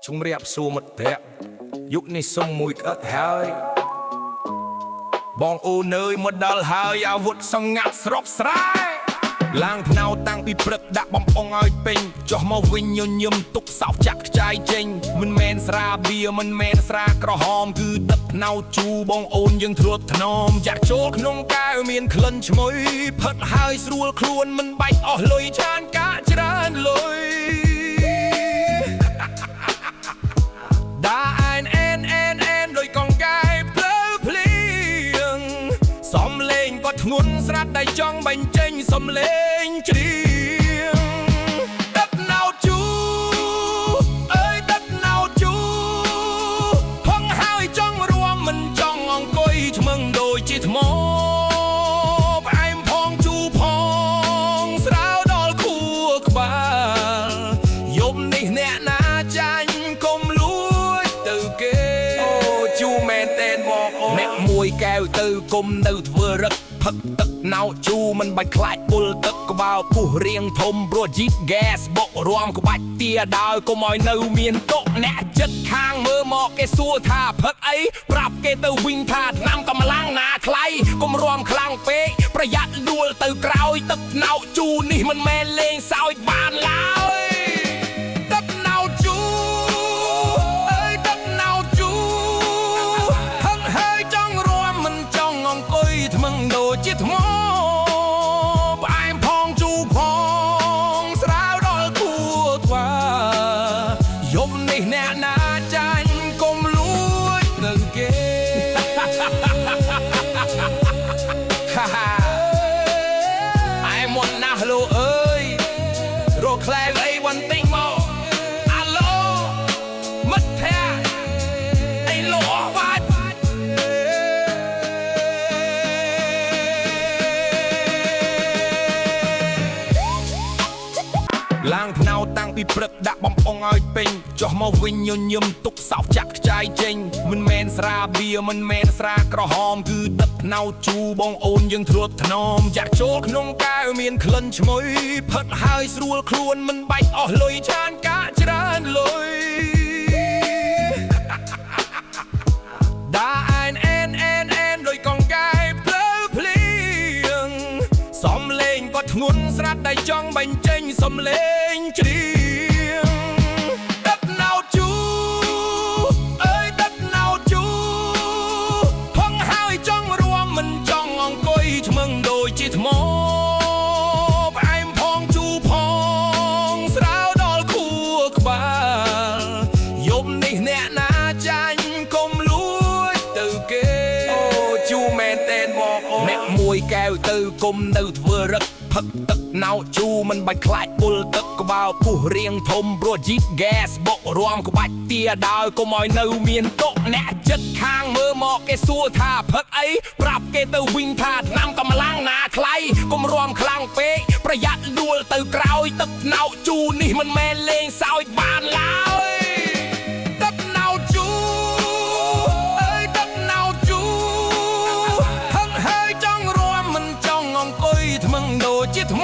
ជំរាបសួរមិត្តភក្តិយុគនេះសុំមួយក្អិតហើយបងអូនអើយមកដល់ហើយអាវុធសង្ងាត់ស្រុកស្រែឡើងភ្នៅតាំងពីព្រឹកដាក់បំអងឲ្យពេញចុះមកវិញញញឹមទុកសោកចាក់ខ្ចាយចេញមិនមែនស្រាបៀមិនមែនស្រាក្រហមគឺទឹកភ្នៅជូរបងអូនយើងធ្លាប់ថ្នមចាក់ចូលក្នុងកែវមានក្លិនឈ្ងុយផិតហើយស្រួលខ្លួនមិនបាច់អស់លុយឆានកាច្រើនលុយធ្ងន់ស្រាត់ដៃចង់បាញ់ចេញសំលេងច្រៀងទឹកណៅជូអើយទឹកណៅជូហងហើយចង់រួមមិនចង់អង្គុយឆ្មឹងដូចជាថ្មផ្អែមផងជូផងស្រាវដល់ខួរក្បាលយប់នេះអ្នកណាចាញ់កុំលួចទៅគេអូជូមែនតែនមកអូអ្នកមួយកែវទៅគុំនៅធ្វើរឹកផឹកទឹកណៅជូមិនបាច់ខ្លាចពុលទឹកក្បាលពុះរៀងធំព្រោះជីតហ្គាសបុករួមក្បាច់ទាដើកុំឲ្យនៅមានតុអ្នកចិត្តខាងមើលមកគេសួរថាផឹកអីប្រាប់គេទៅវិញថាថ្នាំកម្លាំងណាថ្លៃកុំរួមខ្លាំងពេកប្រយ័ត្នដួលទៅក្រោយទឹកណៅជូនេះមិនមែនលេងសើចបានឡើយទឹកណៅជូអើយទឹកណៅជូហឹងហើយចង់រួមមិនចង់អង្គុយថ្មឹងដូចជាថ្មផ្អែមផងជូផងស្រាវដល់ខួរក្បាលយប់នេះអ្នកណាចាញ់កុំលួចទៅគេអែមុនណាស់លោកអើយរកខ្លែងអីបន្តិចមកអាឡូមិត្តភក្តិអីលោកអស់បាច់ឡើងភ្នៅតាំងពីព្រឹកដាក់បំអងឲ្យពេញចុះមកវិញញញឹមទុកសោកចាក់ខ្ចាយចេញមិនមែនស្រាបៀមិនមែនស្រាក្រហមគឺទឹកភ្នៅជូរបងអូនយើងធ្លាប់ថ្នមចាក់ចូលក្នុងកែវមានក្លិនឈ្ងុយផិតហើយស្រួលខ្លួនមិនបាច់អស់លុយឆានកាច្រើនលុយដាអែនដោយកងកែវភ្លើភ្លៀងសំលេងក៏ធ្ងន់ស្រាត់ដៃចង់បាញ់ចេញសំលេងច្រៀងទឹកណៅជូអើយទឹកណៅជូហងហើយចង់រួមមិនចង់អង្គុយឆ្មឹងដូចជាថ្មផ្អែមផងជូផងស្រាវដល់ខួរក្បាលយប់នេះអ្នកណាចាញ់កុំលួចទៅគេអូជូមែនតែនមកអូអ្នកមួយកែវទៅគុំនៅធ្វើរឹកផឹកទឹកណៅជូមិនបាច់ខ្លាចពុលទឹកក្បាលពុះរៀងធំព្រោះជីតហ្គាសបុករួមក្បាច់ទាដើកុំឲ្យនៅមានតុអ្នកចិត្តខាងមើលមកគេសួរថាផឹកអីប្រាប់គេទៅវិញថាថ្នាំកម្លាំងណាថ្លៃកុំរួមខ្លាំងពេកប្រយ័ត្នដួលទៅក្រោយទឹកណៅជូនេះមិនមែនលេងសើចបានឡើយទឹកណៅជូអើយទឹកណៅជូហឹងហើយចង់រួមមិនចង់អង្គុយថ្មឹងដូចជាថ្ម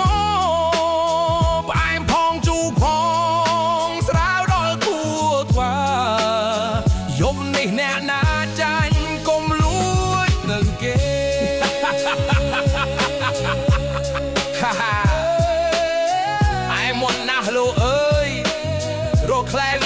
ផ្អែមផងជូផងស្រាវដល់ខួរក្បាលយប់នេះអ្នកណាចាញ់កុំលួចទៅគេអែមុនណាស់លោកអើយរកខ្លែង